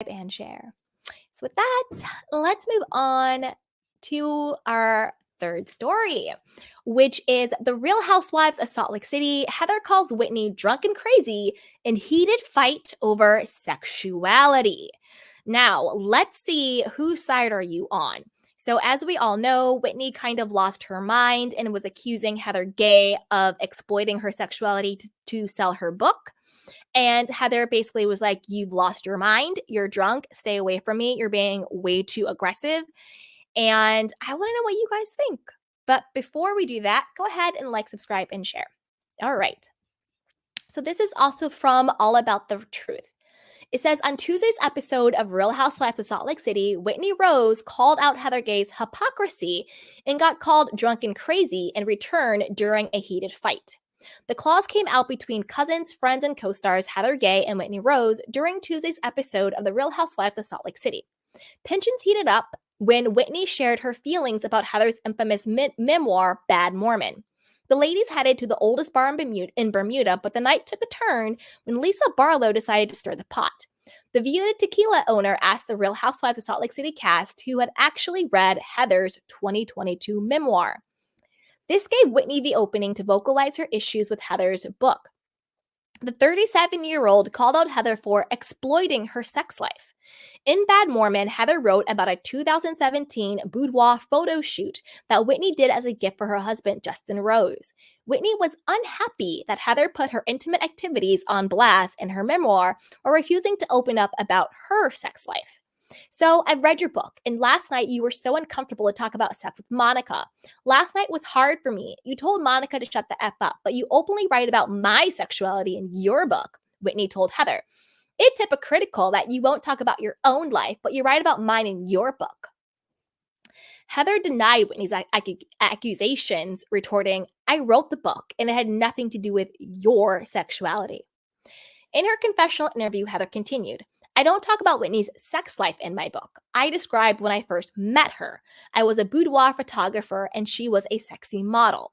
and share. So with that, let's move on to our third story, which is the Real Housewives of Salt Lake City. Heather calls Whitney drunk and crazy in heated fight over sexuality. Now, let's see whose side are you on. So as we all know, Whitney kind of lost her mind and was accusing Heather Gay of exploiting her sexuality to sell her book. And Heather basically was like, you've lost your mind. You're drunk. Stay away from me. You're being way too aggressive. And I want to know what you guys think. But before we do that, go ahead and like, subscribe, and share. All right. So this is also from All About the Truth. It says, on Tuesday's episode of Real Housewives of Salt Lake City, Whitney Rose called out Heather Gay's hypocrisy and got called drunk and crazy in return during a heated fight. The clause came out between cousins, friends, and co-stars Heather Gay and Whitney Rose during Tuesday's episode of The Real Housewives of Salt Lake City. Tensions heated up when Whitney shared her feelings about Heather's infamous memoir, Bad Mormon. The ladies headed to the oldest bar in Bermuda, but the night took a turn when Lisa Barlow decided to stir the pot. The Vida Tequila owner asked the Real Housewives of Salt Lake City cast who had actually read Heather's 2022 memoir. This gave Whitney the opening to vocalize her issues with Heather's book. The 37-year-old called out Heather for exploiting her sex life. In Bad Mormon, Heather wrote about a 2017 boudoir photo shoot that Whitney did as a gift for her husband, Justin Rose. Whitney was unhappy that Heather put her intimate activities on blast in her memoir or refusing to open up about her sex life. So I've read your book, and last night you were so uncomfortable to talk about sex with Monica. Last night was hard for me. You told Monica to shut the F up, but you openly write about my sexuality in your book, Whitney told Heather. It's hypocritical that you won't talk about your own life, but you write about mine in your book. Heather denied Whitney's accusations, retorting, I wrote the book, and it had nothing to do with your sexuality. In her confessional interview, Heather continued, I don't talk about Whitney's sex life in my book. I described when I first met her. I was a boudoir photographer and she was a sexy model.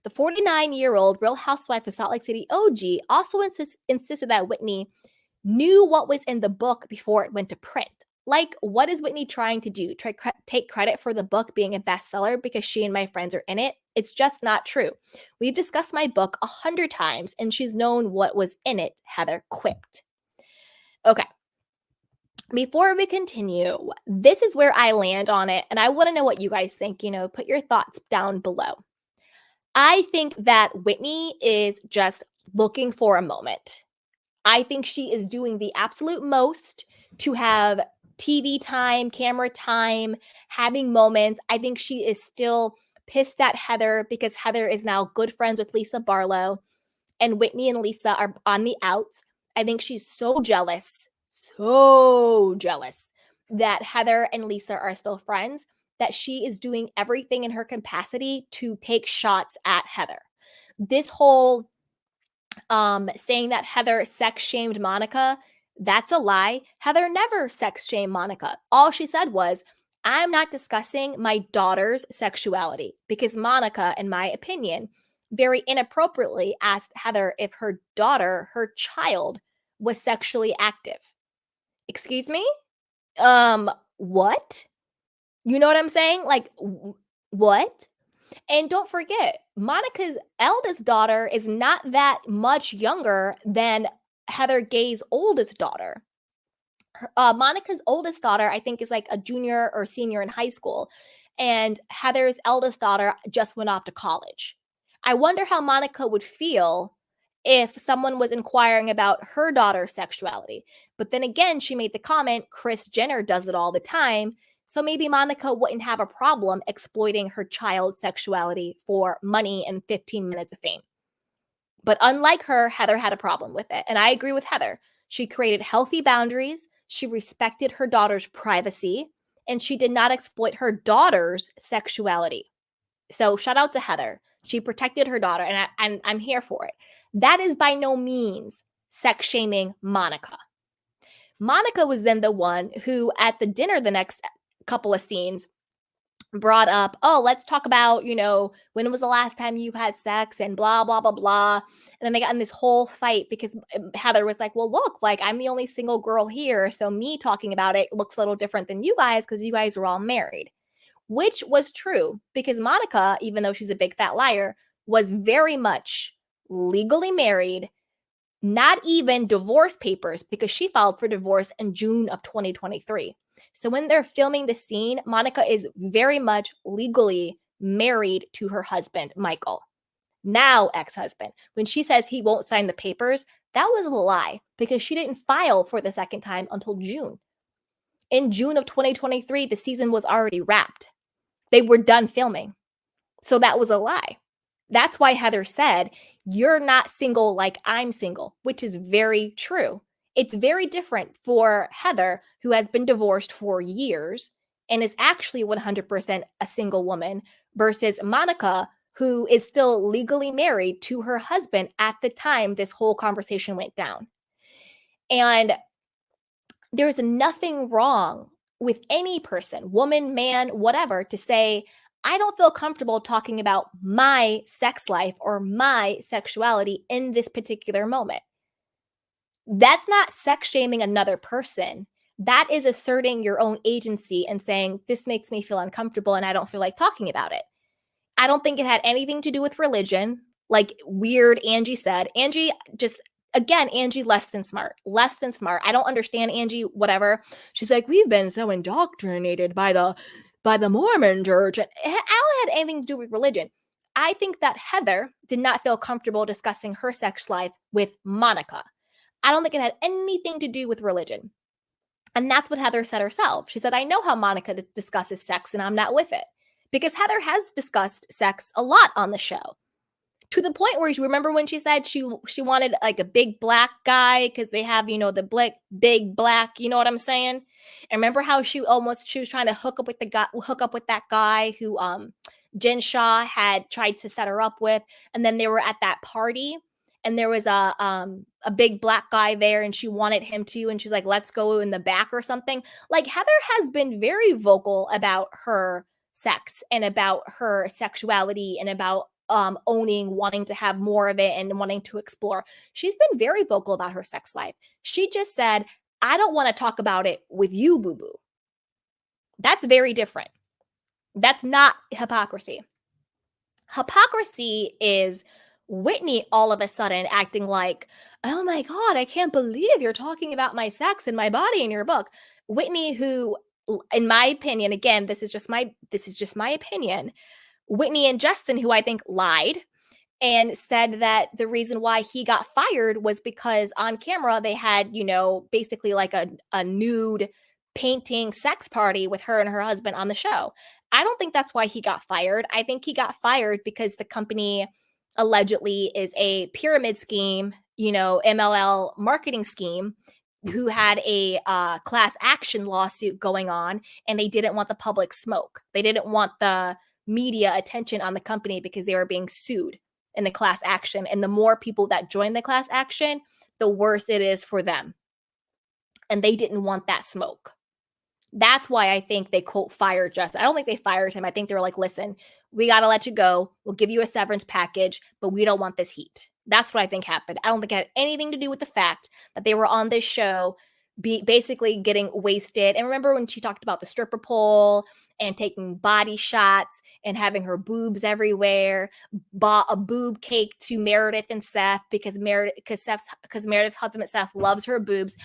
The 49-year-old Real Housewife of Salt Lake City OG also insisted that Whitney knew what was in the book before it went to print. Like, what is Whitney trying to do? Take credit for the book being a bestseller because she and my friends are in it? It's just not true. We've discussed my book 100 times and she's known what was in it, Heather quipped. Okay. Before we continue, this is where I land on it, and I want to know what you guys think. Put your thoughts down below. I think that Whitney is just looking for a moment. I think she is doing the absolute most to have TV time, camera time, having moments. I think she is still pissed at Heather because Heather is now good friends with Lisa Barlow, and Whitney and Lisa are on the outs. I think she's so jealous that Heather and Lisa are still friends, that she is doing everything in her capacity to take shots at Heather. This whole saying that Heather sex shamed Monica, that's a lie. Heather never sex shamed Monica. All she said was, I'm not discussing my daughter's sexuality, because Monica, in my opinion, very inappropriately asked Heather if her daughter, her child, was sexually active. Excuse me? What? You know what I'm saying? Like, what? And don't forget, Monica's eldest daughter is not that much younger than Heather Gay's oldest daughter. Monica's oldest daughter, I think, is like a junior or senior in high school. And Heather's eldest daughter just went off to college. I wonder how Monica would feel if someone was inquiring about her daughter's sexuality. But then again, she made the comment, Kris Jenner does it all the time. So maybe Monica wouldn't have a problem exploiting her child's sexuality for money and 15 minutes of fame. But unlike her, Heather had a problem with it. And I agree with Heather. She created healthy boundaries. She respected her daughter's privacy. And she did not exploit her daughter's sexuality. So shout out to Heather. She protected her daughter, and I'm here for it. That is by no means sex shaming Monica. Monica was then the one who, at the dinner the next couple of scenes, brought up, oh, let's talk about, when was the last time you had sex and blah, blah, blah, blah. And then they got in this whole fight because Heather was like, well, look, like I'm the only single girl here. So me talking about it looks a little different than you guys because you guys are all married, which was true because Monica, even though she's a big fat liar, was very much legally married, not even divorce papers, because she filed for divorce in June of 2023. So when they're filming the scene, Monica is very much legally married to her husband, Michael, now ex-husband. When she says he won't sign the papers, that was a lie because she didn't file for the second time until June. In June of 2023, the season was already wrapped. They were done filming. So that was a lie. That's why Heather said, you're not single like I'm single, which is very true. It's very different for Heather, who has been divorced for years and is actually 100% a single woman, versus Monica, who is still legally married to her husband at the time this whole conversation went down. And there's nothing wrong with any person, woman, man, whatever, to say, I don't feel comfortable talking about my sex life or my sexuality in this particular moment. That's not sex shaming another person. That is asserting your own agency and saying, this makes me feel uncomfortable and I don't feel like talking about it. I don't think it had anything to do with religion, like weird Angie said. Angie just, again, Angie less than smart. I don't understand Angie, whatever. She's like, we've been so indoctrinated by the Mormon church. And I don't have anything to do with religion. I think that Heather did not feel comfortable discussing her sex life with Monica. I don't think it had anything to do with religion. And that's what Heather said herself. She said, I know how Monica discusses sex and I'm not with it. Because Heather has discussed sex a lot on the show, to the point where, you remember when she said she wanted like a big black guy because they have, the big black, you know what I'm saying? And remember how she was trying to hook up with that guy who Jen Shaw had tried to set her up with, and then they were at that party and there was a big black guy there and she wanted him to, and she's like, let's go in the back or something. Like, Heather has been very vocal about her sex and about her sexuality and about wanting to have more of it and wanting to explore. She's been very vocal about her sex life. She just said, I don't want to talk about it with you, boo-boo. That's very different. That's not hypocrisy. Hypocrisy is Whitney all of a sudden acting like, oh my God, I can't believe you're talking about my sex and my body in your book. Whitney, who, in my opinion, again, this is just my opinion, Whitney and Justin, who I think lied and said that the reason why he got fired was because on camera they had, basically like a nude painting sex party with her and her husband on the show. I don't think that's why he got fired. I think he got fired because the company allegedly is a pyramid scheme, MLL marketing scheme, who had a class action lawsuit going on, and they didn't want the public smoke. They didn't want the media attention on the company because they were being sued in the class action. And the more people that join the class action, the worse it is for them. And they didn't want that smoke. That's why I think they, quote, fired Justin. I don't think they fired him. I think they were like, listen, we got to let you go. We'll give you a severance package, but we don't want this heat. That's what I think happened. I don't think it had anything to do with the fact that they were on this show basically getting wasted. And remember when she talked about the stripper pole and taking body shots and having her boobs everywhere, bought a boob cake to Meredith and Seth because Meredith's husband Seth loves her boobs.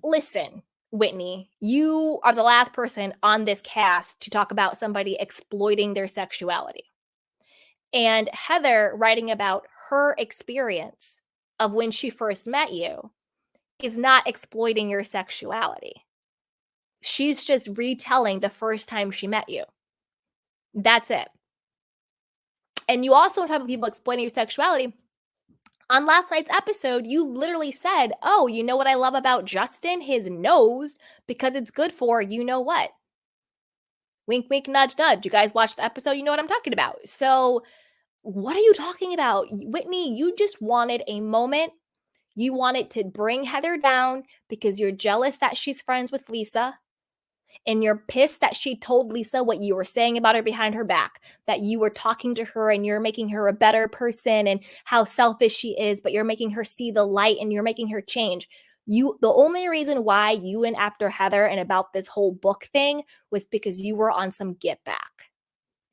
Listen, Whitney, you are the last person on this cast to talk about somebody exploiting their sexuality. And Heather writing about her experience of when she first met you is not exploiting your sexuality. She's just retelling the first time she met you. That's it. And you also have people exploiting your sexuality. On last night's episode, you literally said, oh, you know what I love about Justin? His nose, because it's good for you know what? Wink, wink, nudge, nudge. You guys watch the episode, you know what I'm talking about. So what are you talking about? Whitney, you just wanted a moment. You wanted to bring Heather down because you're jealous that she's friends with Lisa. And you're pissed that she told Lisa what you were saying about her behind her back, that you were talking to her and you're making her a better person and how selfish she is, but you're making her see the light and you're making her change. The only reason why you went after Heather and about this whole book thing was because you were on some get back.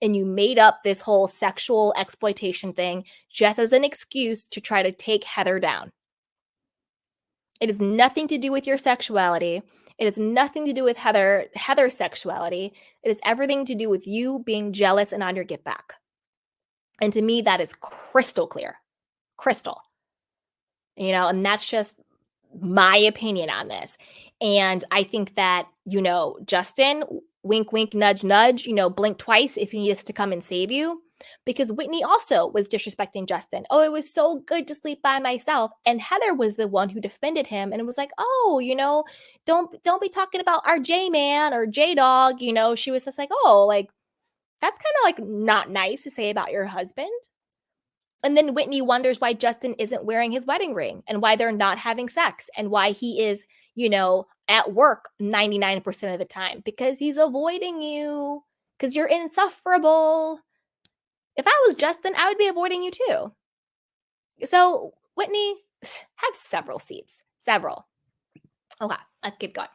And you made up this whole sexual exploitation thing just as an excuse to try to take Heather down. It has nothing to do with your sexuality. It has nothing to do with Heather's sexuality. It has everything to do with you being jealous and on your get back. And to me, that is crystal clear. Crystal. And that's just my opinion on this. And I think that, Justin, wink, wink, nudge, nudge, blink twice if you need us to come and save you. Because Whitney also was disrespecting Justin. Oh, it was so good to sleep by myself. And Heather was the one who defended him and was like, oh, don't be talking about our J-man or J-dog. She was just like, oh, like, that's kind of like not nice to say about your husband. And then Whitney wonders why Justin isn't wearing his wedding ring and why they're not having sex and why he is, at work 99% of the time because he's avoiding you because you're insufferable. If I was Justin, I would be avoiding you too. So Whitney, have several seats. Several. Okay, let's keep going.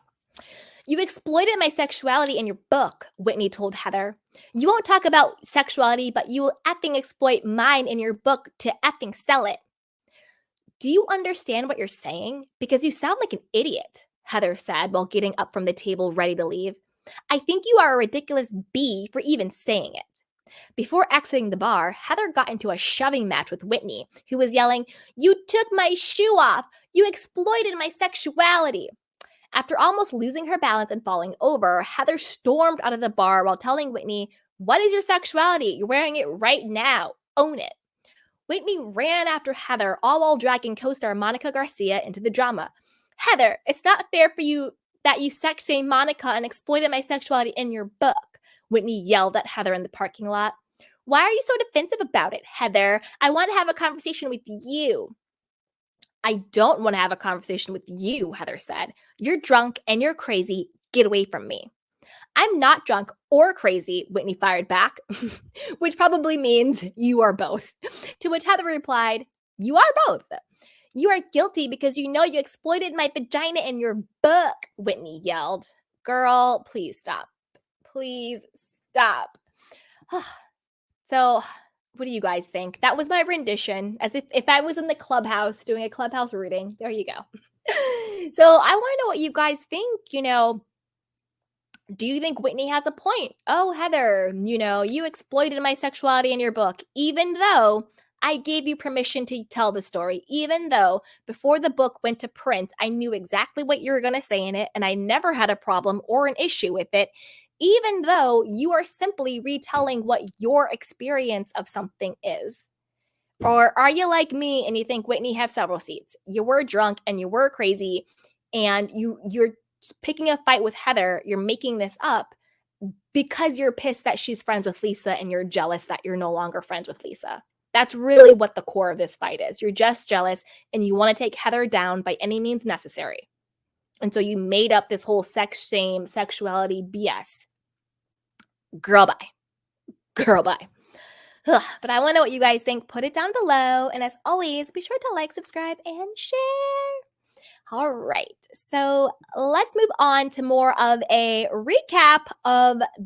You exploited my sexuality in your book, Whitney told Heather. You won't talk about sexuality, but you will effing exploit mine in your book to effing sell it. Do you understand what you're saying? Because you sound like an idiot, Heather said while getting up from the table ready to leave. I think you are a ridiculous bee for even saying it. Before exiting the bar, Heather got into a shoving match with Whitney, who was yelling, "You took my shoe off! You exploited my sexuality!" After almost losing her balance and falling over, Heather stormed out of the bar while telling Whitney, "What is your sexuality? You're wearing it right now. Own it." Whitney ran after Heather, all while dragging co-star Monica Garcia into the drama. "Heather, it's not fair for you that you sex-shamed Monica and exploited my sexuality in your book," Whitney yelled at Heather in the parking lot. "Why are you so defensive about it, Heather? I want to have a conversation with you." "I don't want to have a conversation with you," Heather said. "You're drunk and you're crazy. Get away from me." "I'm not drunk or crazy," Whitney fired back, which probably means you are both. To which Heather replied, "You are both. You are guilty because you know you exploited my vagina in your book," Whitney yelled. Girl, please stop. Please stop. So, what do you guys think? That was my rendition, as if I was in the clubhouse doing a clubhouse reading. There you go. So I want to know what you guys think. Do you think Whitney has a point? "Oh, Heather, you exploited my sexuality in your book, even though I gave you permission to tell the story, even though before the book went to print, I knew exactly what you were going to say in it, and I never had a problem or an issue with it, even though you are simply retelling what your experience of something is." Or are you like me and you think Whitney have several seats? You were drunk and you were crazy and you're picking a fight with Heather. You're making this up because you're pissed that she's friends with Lisa and you're jealous that you're no longer friends with Lisa. That's really what the core of this fight is. You're just jealous and you want to take Heather down by any means necessary. And so you made up this whole sex shame, sexuality BS. Girl, bye. Girl, bye. But I want to know what you guys think. Put it down below. And as always, be sure to like, subscribe, and share. All right. So let's move on to more of a recap of the